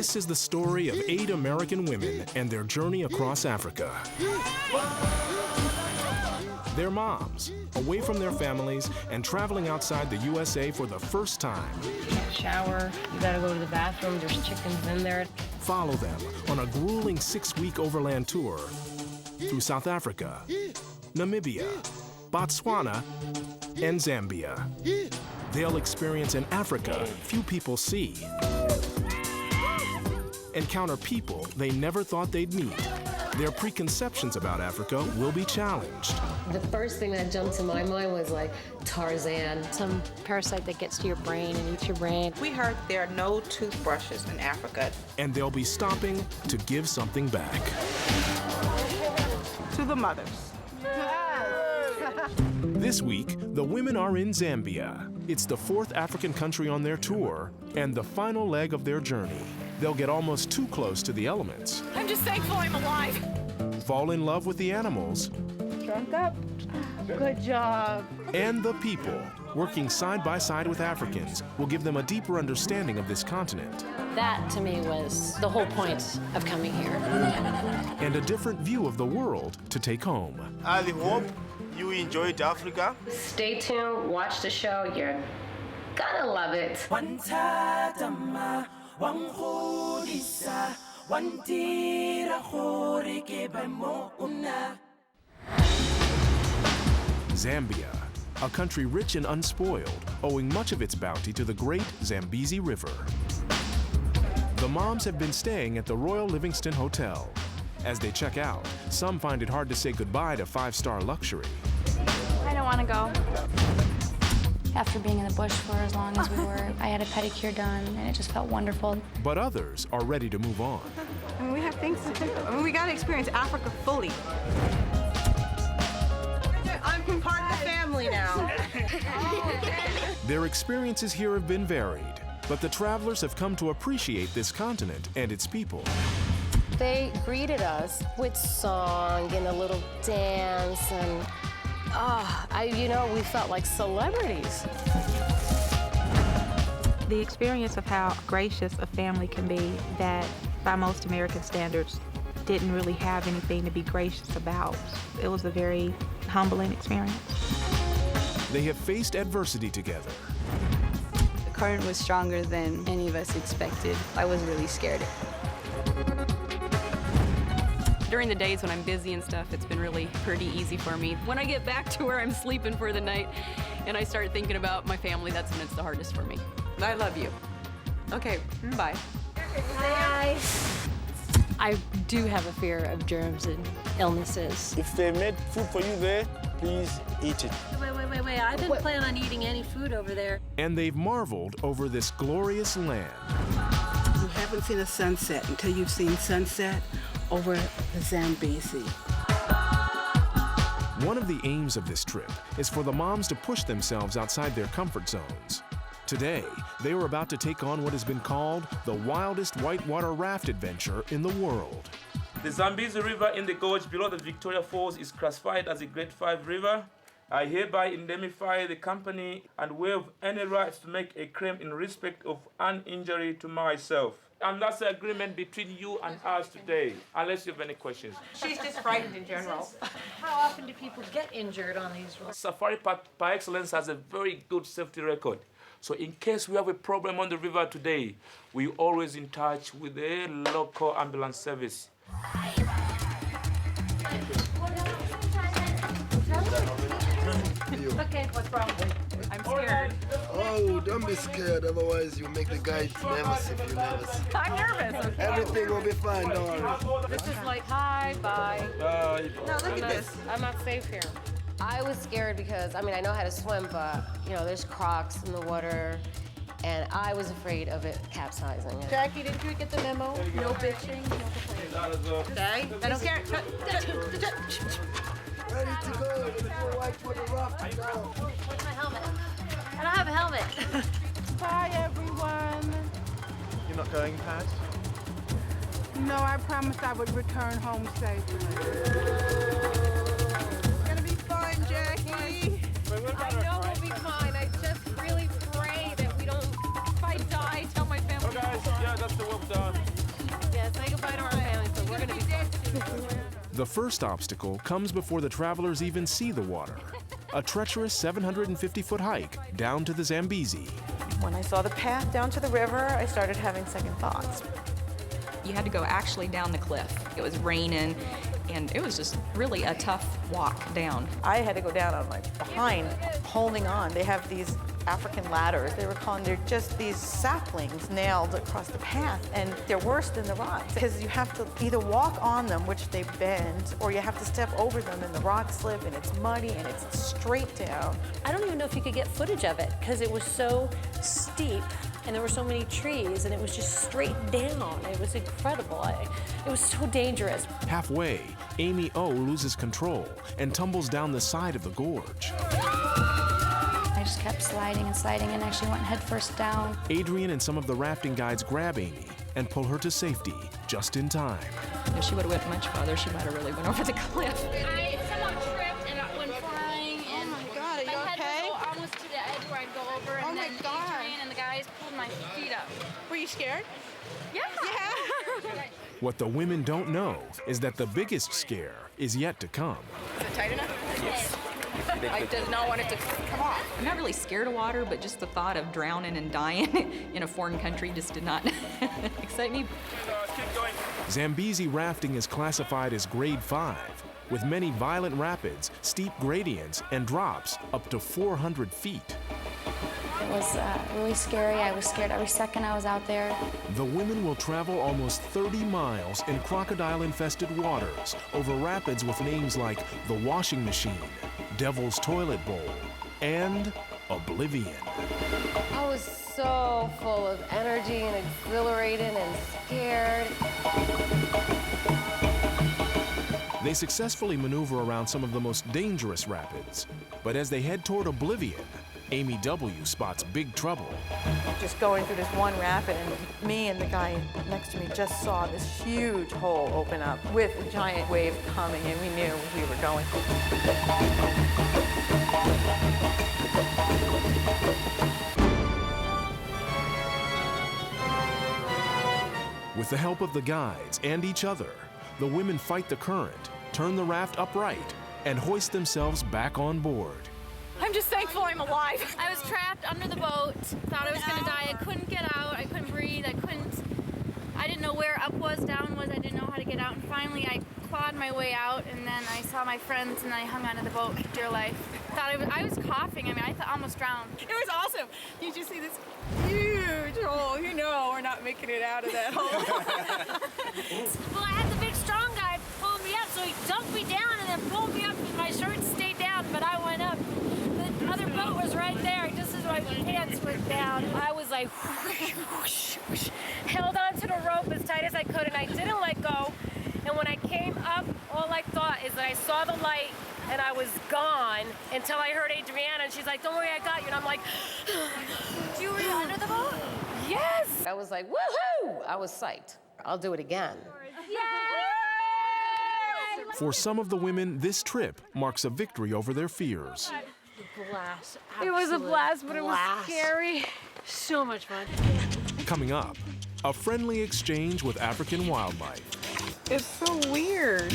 This is the story of 8 American women and their journey across Africa. They're moms, away from their families and traveling outside the USA for the first time. You can't shower, you gotta go to the bathroom, there's chickens in there. Follow them on a grueling 6-week overland tour through South Africa, Namibia, Botswana, and Zambia. They'll experience an Africa few people see, encounter people they never thought they'd meet. Their preconceptions about Africa will be challenged. The first thing that jumped to my mind was like Tarzan. Some parasite that gets to your brain and eats your brain. We heard there are no toothbrushes in Africa. And they'll be stopping to give something back. To the mothers. This week, the women are in Zambia. It's the 4th African country on their tour and the final leg of their journey. They'll get almost too close to the elements. I'm just thankful I'm alive. Fall in love with the animals. Drunk up. Good job. And the people. Working side by side with Africans will give them a deeper understanding of this continent. That, to me, was the whole point of coming here. And a different view of the world to take home. I hope you enjoyed Africa. Stay tuned, watch the show, you're gonna love it. Zambia, a country rich and unspoiled, owing much of its bounty to the great Zambezi River. The moms have been staying at the Royal Livingston Hotel. As they check out, some find it hard to say goodbye to 5-star luxury. I don't want to go. After being in the bush for as long as we were, I had a pedicure done, and it just felt wonderful. But others are ready to move on. I mean, we have things to do. I mean, we got to experience Africa fully. I'm part of the family now. Their experiences here have been varied, but the travelers have come to appreciate this continent and its people. They greeted us with song and a little dance, and we felt like celebrities. The experience of how gracious a family can be that, by most American standards, didn't really have anything to be gracious about. It was a very humbling experience. They have faced adversity together. The current was stronger than any of us expected. I was really scared. During the days when I'm busy and stuff, it's been really pretty easy for me. When I get back to where I'm sleeping for the night and I start thinking about my family, that's when it's the hardest for me. I love you. Okay, bye. Bye. I do have a fear of germs and illnesses. If they made food for you there, please eat it. Wait. I didn't plan on eating any food over there. And they've marveled over this glorious land. You haven't seen a sunset until you've seen sunset over the Zambezi. One of the aims of this trip is for the moms to push themselves outside their comfort zones. Today, they were about to take on what has been called the wildest whitewater raft adventure in the world. The Zambezi River in the gorge below the Victoria Falls is classified as a Grade 5 river. I hereby indemnify the company and waive any rights to make a claim in respect of an injury to myself. And that's the agreement between you and us today, unless you have any questions. She's just frightened in general. How often do people get injured on these roads? Safari Park by excellence has a very good safety record. So in case we have a problem on the river today, we're always in touch with the local ambulance service. Okay, what's wrong? I'm scared. Oh, don't be scared, otherwise you make the guide nervous if you're nervous. I'm nervous. Okay. Everything will be fine, don't worry. This is like, hi, bye. No, look at this. I'm not safe here. I was scared because, I know how to swim, but, there's crocs in the water, and I was afraid of it capsizing. Jackie, did you get the memo? No bitching, no complaining. Okay? I don't care. Ready to go. Let's go white for the raft now. Where's my helmet? I don't have a helmet. Bye, everyone. You're not going, Pat? No, I promised I would return home safely. It's gonna be fine, Jackie. I know we'll be fine. I just really pray that we don't, if I die, tell my family. Oh guys, yeah, that's the work done. The first obstacle comes before the travelers even see the water. A treacherous 750-foot hike down to the Zambezi. When I saw the path down to the river, I started having second thoughts. You had to go actually down the cliff. It was raining, and it was just really a tough walk down. I had to go down on my behind, holding on. They have these African ladders. They're just these saplings nailed across the path, and they're worse than the rocks because you have to either walk on them, which they bend, or you have to step over them and the rocks slip and it's muddy and it's straight down. I don't even know if you could get footage of it because it was so steep and there were so many trees and it was just straight down. It was incredible. It was so dangerous. Halfway, Amy O loses control and tumbles down the side of the gorge. I just kept sliding and actually went headfirst down. Adrienne and some of the rafting guides grab Amy and pull her to safety just in time. If she would have went much farther, she might have really went over the cliff. I somehow tripped and I went flying, and oh my God, are you my okay? head would go almost to the edge where I'd go over, and then Adrienne and the guys pulled my feet up. Were you scared? Yeah. What the women don't know is that the biggest scare is yet to come. Is it tight enough? Yes. I did not want it to come off. I'm not really scared of water, but just the thought of drowning and dying in a foreign country just did not excite me. Keep going. Zambezi rafting is classified as grade 5, with many violent rapids, steep gradients, and drops up to 400 feet. It was really scary. I was scared every second I was out there. The women will travel almost 30 miles in crocodile-infested waters over rapids with names like the Washing Machine, Devil's Toilet Bowl, and Oblivion. I was so full of energy and exhilarated and scared. They successfully maneuver around some of the most dangerous rapids, but as they head toward Oblivion, Amy W. spots big trouble. Just going through this one rapid, and me and the guy next to me just saw this huge hole open up with a giant wave coming, and we knew we were going. With the help of the guides and each other, the women fight the current, turn the raft upright, and hoist themselves back on board. I'm just thankful I'm alive. I was trapped under the boat, thought I was gonna die. I couldn't get out, I couldn't breathe, I didn't know where up was, down was, I didn't know how to get out. And finally I clawed my way out, and then I saw my friends and I hung onto the boat, dear life. I was coughing, I almost drowned. It was awesome. You just see this huge hole. You know we're not making it out of that hole. Well, I had the big strong guy pull me up, so he dunked me down and then pulled me up, and my shirt stayed down, but I went up. The other boat was right there, just as my pants went down. I was like, whoosh, whoosh, whoosh, held onto the rope as tight as I could, and I didn't let go. And when I came up, all I thought is that I saw the light, and I was gone until I heard Adrienne, and she's like, don't worry, I got you. And I'm like, you were under the boat? Yes! I was like, woohoo! I was psyched. I'll do it again. For some of the women, this trip marks a victory over their fears. Blast. It was a blast, but it was Blast. scary. So much fun. Coming up, a friendly exchange with African wildlife. It's so weird.